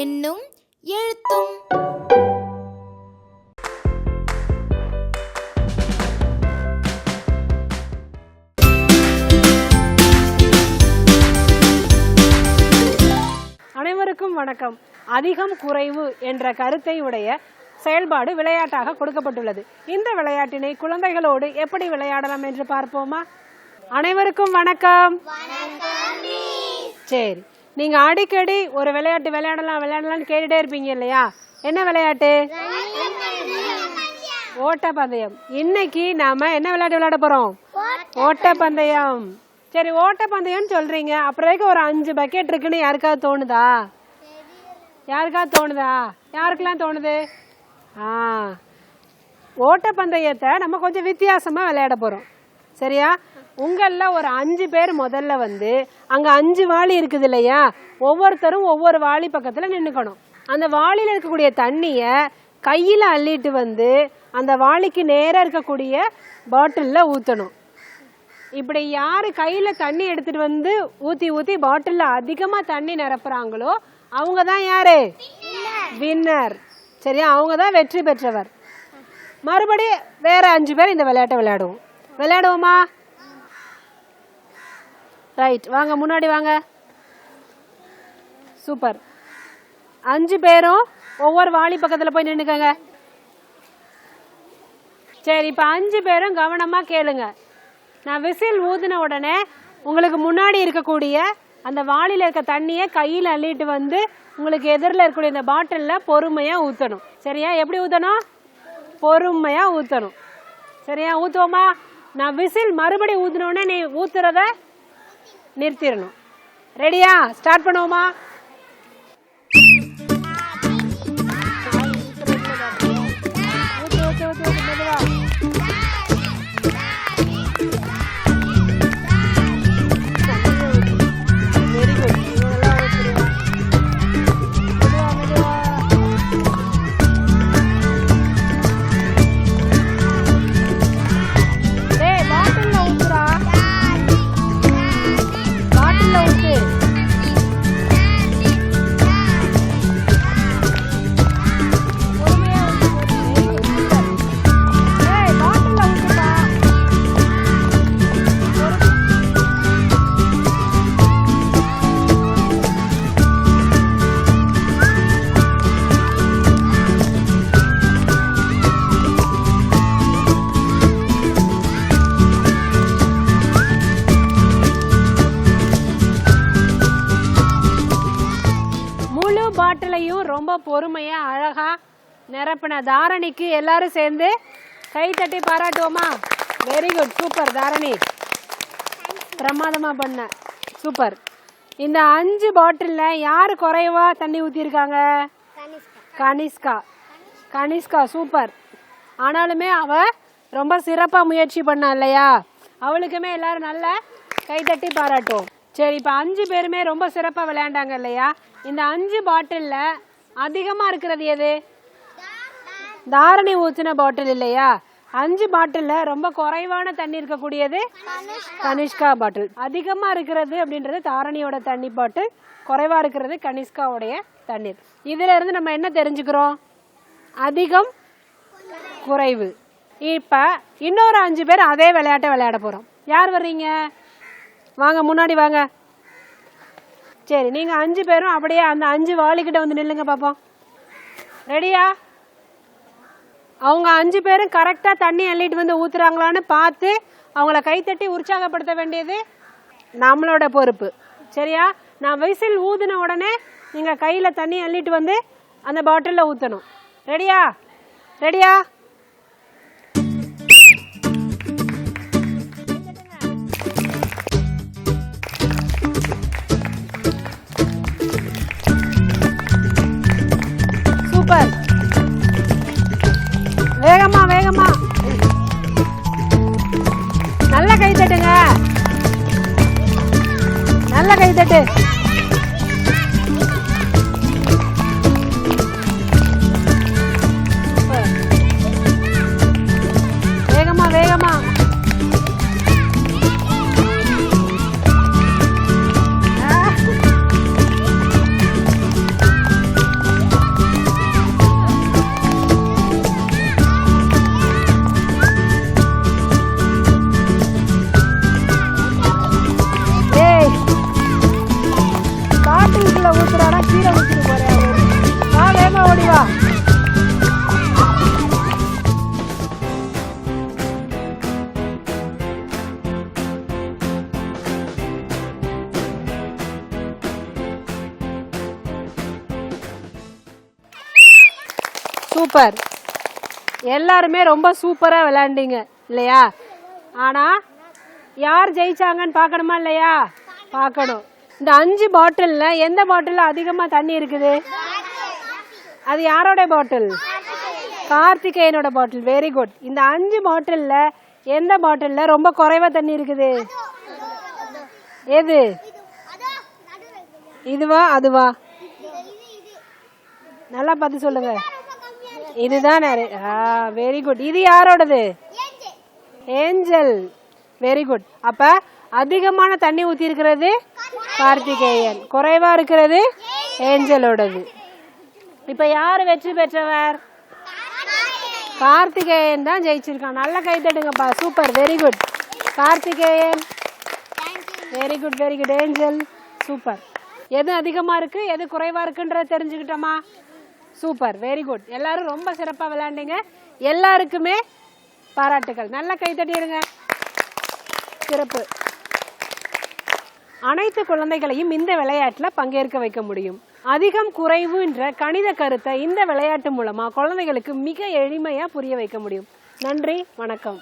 எண்ணும் எழுத்தும். அனைவருக்கும் வணக்கம். அதிகம் குறைவு என்ற கருத்தை உடைய செயல்பாடு விளையாட்டாக கொடுக்கப்பட்டுள்ளது. இந்த விளையாட்டினை குழந்தைகளோடு எப்படி விளையாடலாம் என்று பார்ப்போமா? அனைவருக்கும் வணக்கம். சரி, நீங்க அடிக்கடி ஒரு விளையாட்டு விளையாடலாம்னு கேட்டுட்டே இருப்பீங்க இல்லையா? என்ன விளையாட்டு? ஓட்டப்பந்தயம். இன்னைக்கு நாம என்ன விளையாட்டு விளையாட போறோம்? ஓட்டப்பந்தயம். சரி, ஓட்டப்பந்தயம் சொல்றீங்க, அப்புறம் ஒரு 5 பக்கெட் இருக்குன்னு யாருக்காவது தோணுதா? யாருக்கெல்லாம் தோணுது? ஓட்டப்பந்தயத்தை நம்ம கொஞ்சம் வித்தியாசமா விளையாட போறோம். சரியா? உங்கள ஒரு 5 பேர் முதல்ல அங்க 5 வாளி இருக்குது இல்லையா? ஒவ்வொருத்தரும் ஒவ்வொரு வாளி பக்கத்துல நின்னுக்கணும். அந்த வாளியில இருக்கக்கூடிய தண்ணிய கையில அள்ளிட்டு அந்த வாளிக்கு நேரா இருக்கக்கூடிய பாட்டில்ல ஊத்தணும். இப்படி யாரு கையில தண்ணி எடுத்துட்டு ஊத்தி ஊத்தி பாட்டில்ல அதிகமா தண்ணி நிரப்புறாங்களோ அவங்கதான் யாரு? வின்னர். சரியா? அவங்கதான் வெற்றி பெற்றவர். மறுபடியும் வேற 5 பேர் இந்த விளையாட்டை விளையாடுவோமா? ரைட், வாங்க முன்னாடி வாங்க. சூப்பர். 5 பேரும் ஒவ்வொரு வாளி பக்கத்துல போய் நின்னுக்கங்க. சரி, இப்ப 5 பேரும் கவனமா கேளுங்க. நான் விசில் ஊதின உடனே உங்களுக்கு முன்னாடி இருக்கக்கூடிய அந்த வாளியில இருக்க தண்ணிய கையில அள்ளிட்டு உங்களுக்கு எதிரில் இருக்கக்கூடிய இந்த பாட்டில்ல பொறுமையா ஊத்தணும். சரியா? எப்படி ஊத்தணும்? பொறுமையா ஊத்தணும். சரியா? ஊத்துவோமா? நான் விசில் மறுபடி ஊத்தினோடனே நீ ஊத்துறத நிறுத்திடணும். ரெடியா? ஸ்டார்ட் பண்ணுவோமா? பாட்டிலையும் ரொம்ப பொறுமையா அழகா நிரப்பின தாரணிக்கு எல்லாரும் சேர்ந்து கை தட்டி பாராட்டுவோமா? வெரி குட், சூப்பர் தாரணி, பிரமாதமா பண்ண, சூப்பர். இந்த 5 பாட்டில்ல யாரு குறைவா தண்ணி ஊத்திருக்காங்க? கனிஷ்கா, சூப்பர். ஆனாலுமே அவ ரொம்ப சிறப்பா முயற்சி பண்ணா இல்லையா? அவளுக்குமே எல்லாரும் நல்ல கை தட்டி பாராட்டுவோம். சரி, இப்ப 5 பேருமே ரொம்ப சிறப்பா விளையாண்டாங்க இல்லையா? இந்த 5 பாட்டில்ல அதிகமா இருக்கிறது எது? தாரணி ஊத்தின பாட்டில் இல்லையா? 5 பாட்டில்ல ரொம்ப குறைவான தண்ணி இருக்கக்கூடியது கனிஷ்கா பாட்டில். அதிகமா இருக்கிறது அப்படின்றது தாரணியோட தண்ணி பாட்டில், குறைவா இருக்கிறது கனிஷ்காவுடைய தண்ணீர். இதுல இருந்து நம்ம என்ன தெரிஞ்சுக்கிறோம்? அதிகம் குறைவு. இப்ப இன்னொரு 5 பேர் அதே விளையாட்டை விளையாட போறோம். யார் வர்றீங்க? வாங்க முன்னாடி வாங்க. சரி, நீங்க 5 பேரும் அப்படியே அந்த 5 வாளிக்கிட்ட நில்லுங்க பாப்போம். ரெடியா? அவங்க 5 பேரும் கரெக்டா தண்ணி அள்ளிட்டு ஊத்துறாங்களான்னு பார்த்து அவங்கள கைத்தட்டி உற்சாகப்படுத்த வேண்டியது நம்மளோட பொறுப்பு. சரியா? நான் விசில் ஊதின உடனே நீங்க கையில தண்ணி அள்ளிட்டு அந்த பாட்டில்ல ஊத்தணும். ரெடியா? சூப்பர். வேகமா நல்ல கை தட்டுங்க. சூப்பர். எல்லாருமே ரொம்ப சூப்பராக விளையாண்டீங்க இல்லையா? ஆனால் யார் ஜெயிச்சாங்கன்னு பார்க்கணுமா இல்லையா? பார்க்கணும். இந்த 5 பாட்டிலில் எந்த பாட்டிலில் அதிகமாக தண்ணி இருக்குது? அது யாரோட பாட்டில்? கார்த்திகேயனோட பாட்டில். Very good. இந்த 5 பாட்டிலில் எந்த பாட்டிலில் ரொம்ப குறைவாக தண்ணி இருக்குது? எது? இதுவா அதுவா? நல்லா பார்த்து சொல்லுங்க. இதுதான். Very good. இது யாரோடது? ஏஞ்சல். Very good. அப்ப அதிகமான தண்ணி ஊத்தி இருக்கிறது கார்த்திகேயன், குறைவா இருக்கிறது ஏஞ்சலோடது. இப்ப யாரு வெற்றி பெற்றவர்? கார்த்திகேயன் தான் ஜெயிச்சிருக்கான். நல்ல கை தட்டுங்கப்பா. Super. Very good Karthikeyan. Very good very good. Angel super. எது அதிகமா இருக்கு எது குறைவா இருக்குன்றத தெரிஞ்சுக்கிட்டோமா? சூப்பர். Very good. எல்லாரும் ரொம்ப சிறப்பா விளையாண்டீங்க. எல்லாருக்குமே பாராட்டுகள். நல்ல கை தட்டிடுங்க. சிறப்பு. அனைத்து குழந்தைகளையும் இந்த விளையாட்டில் பங்கேற்க வைக்க முடியும். அதிகம் குறைவு என்ற கணித கருத்தை இந்த விளையாட்டு மூலமா குழந்தைகளுக்கு மிக எளிமையா புரிய வைக்க முடியும். நன்றி, வணக்கம்.